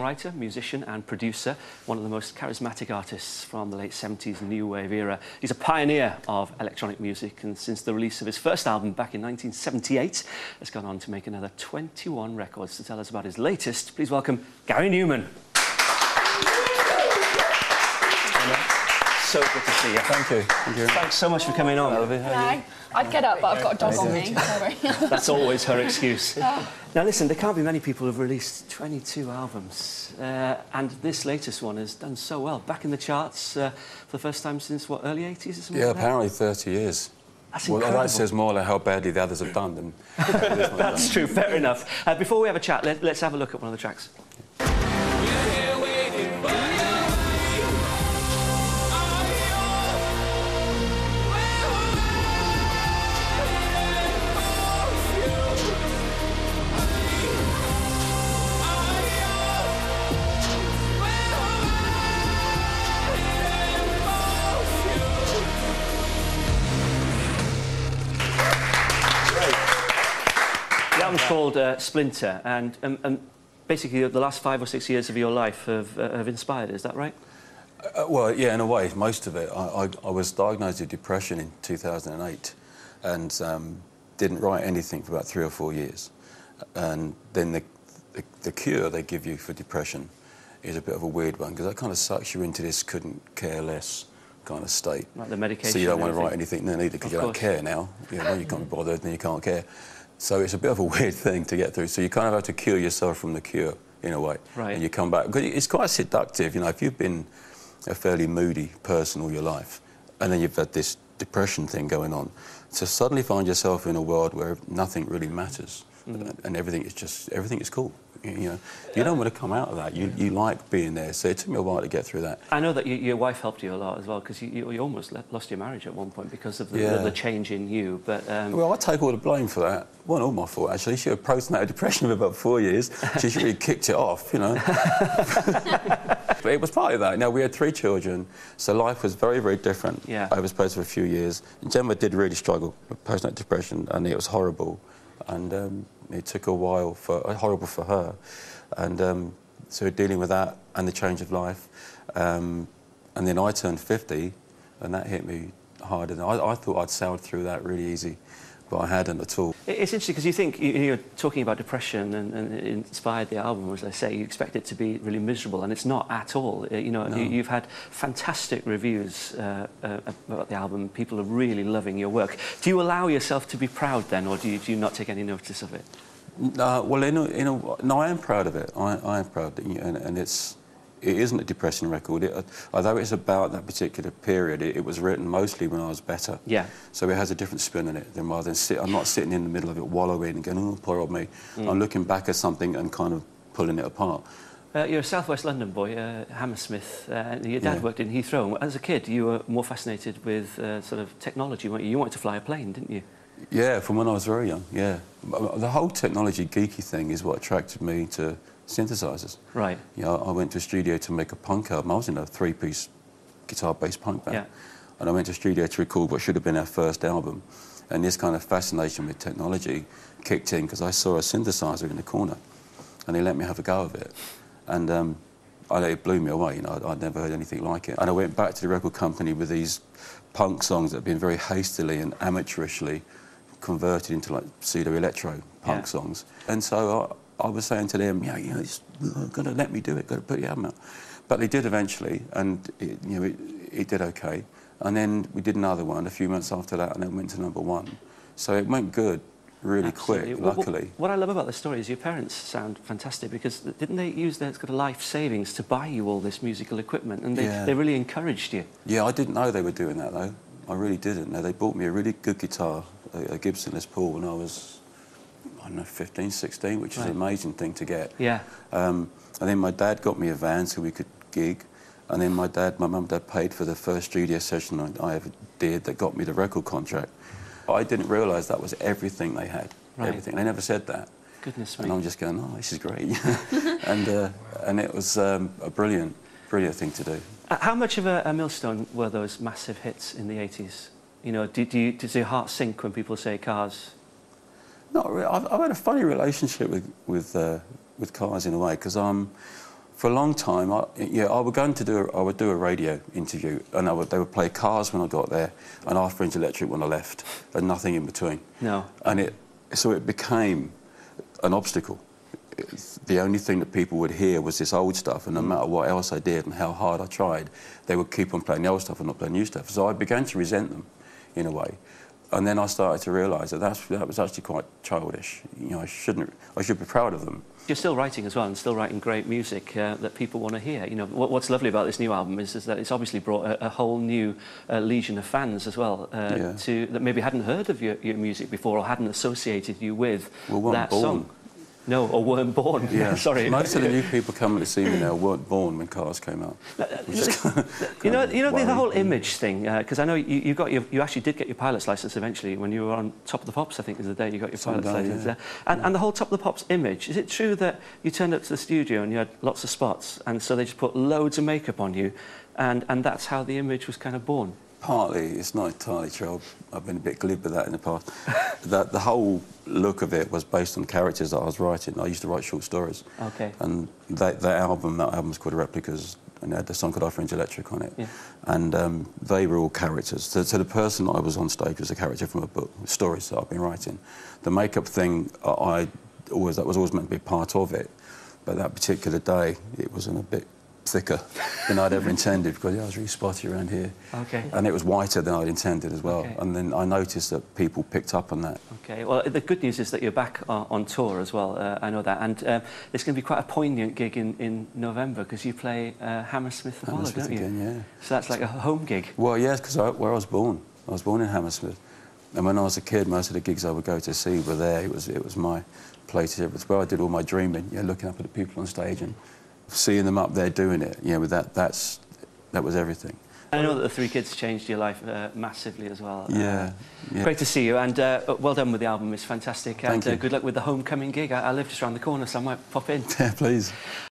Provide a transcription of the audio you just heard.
Writer, musician and producer, one of the most charismatic artists from the late 70s new wave era. He's a pioneer of electronic music, and since the release of his first album back in 1978 has gone on to make another 21 records. To tell us about his latest, please welcome Gary Numan. So good to see you. Thank you. Thank you. Thanks so much for coming on. No, I'd get up, but I've got a dog on me. That's always her excuse. Now listen, there can't be many people who've released 22 albums, and this latest one has done so well. Back in the charts for the first time since, what, early 80s or something like that? Apparently 30 years. That's incredible. Well, that says more like how badly the others have done than this one. That's true, fair enough. Before we have a chat, let's have a look at one of the tracks. The album's called Splinter, and basically the last 5 or 6 years of your life have inspired, is that right? Well, yeah, in a way, most of it. I was diagnosed with depression in 2008 and didn't write anything for about 3 or 4 years. And then the cure they give you for depression is a bit of a weird one, because that kind of sucks you into this couldn't care less kind of state. Like the medication. So you don't want to write anything then either, because you don't care now. You know, you can't be bothered, then you can't care. So it's a bit of a weird thing to get through. So you kind of have to cure yourself from the cure, in a way. Right. And you come back. Because it's quite seductive, you know, if you've been a fairly moody person all your life, and then you've had this depression thing going on, to suddenly find yourself in a world where nothing really matters, and everything is cool. You know, you don't want to come out of that. You like being there. So it took me a while to get through that. I know that your wife helped you a lot as well, because you almost lost your marriage at one point because of the change in you. But well, I take all the blame for that. It wasn't all my fault, actually. She had postnatal depression for about 4 years. She really kicked it off, you know. But it was part of that. You know, we had 3 children, so life was very, very different over the space of a few years. Gemma did really struggle with postnatal depression, and it was horrible. And it took a while horrible for her, and so dealing with that and the change of life, and then I turned 50, and that hit me hard. And I thought I'd sailed through that really easy, but I hadn't at all. It's interesting because you think you're talking about depression, and it inspired the album, as I say. You expect it to be really miserable, and it's not at all. You know, you've had fantastic reviews about the album. People are really loving your work. Do you allow yourself to be proud then, or do you not take any notice of it? Well, no, I am proud of it. I am proud, and it isn't a depressing record. Although it's about that particular period, it was written mostly when I was better. Yeah. So it has a different spin in it than rather than I'm not sitting in the middle of it wallowing and going, oh, poor old me. I'm looking back at something and kind of pulling it apart. You're a South West London boy, Hammersmith. Your dad worked in Heathrow. As a kid, you were more fascinated with sort of technology, weren't you? You wanted to fly a plane, didn't you? Yeah, from when I was very young, yeah. The whole technology geeky thing is what attracted me to synthesizers. Right. You know, I went to a studio to make a punk album. I was in a 3-piece guitar-based punk band. Yeah. And I went to a studio to record what should have been our first album. And this kind of fascination with technology kicked in because I saw a synthesizer in the corner, and they let me have a go of it. And it blew me away. You know, I'd never heard anything like it. And I went back to the record company with these punk songs that had been very hastily and amateurishly converted into like pseudo-electro punk songs. And so I was saying to them, you know, got to let me do it, got to put the album out. But they did eventually, and it did okay. And then we did another one a few months after that, and then went to #1. So it went good really quick, luckily. What I love about the story is your parents sound fantastic, because didn't they use their life savings to buy you all this musical equipment, and they really encouraged you? Yeah, I didn't know they were doing that, though. I really didn't. No, they bought me a really good guitar, a Gibson Les Paul, when I was, I don't know, 15, 16, which is an amazing thing to get. Yeah. And then my dad got me a van so we could gig. And then my mum and dad paid for the first studio session I ever did that got me the record contract. I didn't realise that was everything they had. Right. Everything. They never said that. Goodness me. And I'm just going, oh, this is great. and it was a brilliant thing to do. How much of a millstone were those massive hits in the 80s? You know, does your heart sink when people say Cars? Not really. I've had a funny relationship with cars in a way, because For a long time, I would do a radio interview, and they would play Cars when I got there, and Half Inch Electric when I left, and nothing in between. No. And so it became an obstacle. The only thing that people would hear was this old stuff, and no matter what else I did and how hard I tried, they would keep on playing the old stuff and not playing new stuff. So I began to resent them, in a way. And then I started to realise that that was actually quite childish. You know, I should be proud of them. You're still writing as well, and still writing great music that people want to hear. You know, what's lovely about this new album is that it's obviously brought a whole new legion of fans as well, that maybe hadn't heard of your music before or hadn't associated you with that song. No, or weren't born. Yeah. Sorry. Most of the new people coming to see me now weren't born when Cars came out. You know the whole image thing, because I know you actually did get your pilot's license eventually when you were on Top of the Pops. I think is the day you got your pilot's license. Yeah. And the whole Top of the Pops image. Is it true that you turned up to the studio and you had lots of spots, and so they just put loads of makeup on you, and that's how the image was kind of born? Partly, it's not entirely true. I've been a bit glib with that in the past. The whole look of it was based on characters that I was writing. I used to write short stories. Okay. And that album was called Replicas, and it had a song called Half Inch Electric on it. Yeah. And they were all characters. So the person I was on stage was a character from a book, stories that I've been writing. The makeup thing, that was always meant to be part of it, but that particular day, it wasn't a bit thicker than I'd ever intended, because I was really spotty around here. Okay. And it was whiter than I'd intended as well. Okay. And then I noticed that people picked up on that. Okay. Well, the good news is that you're back on tour as well. I know that. And there's going to be quite a poignant gig in November, because you play Hammersmith Apollo, don't you? Again, yeah. So that's like a home gig. Well, yes, because where I was born in Hammersmith. And when I was a kid, most of the gigs I would go to see were there. It was my place. It was where I did all my dreaming, looking up at the people on stage and seeing them up there doing it, that was everything. I know that the three kids changed your life massively as well. Yeah. Great to see you, and well done with the album. It's fantastic. Thank you. Good luck with the homecoming gig. I live just around the corner, so I might pop in. Yeah, please.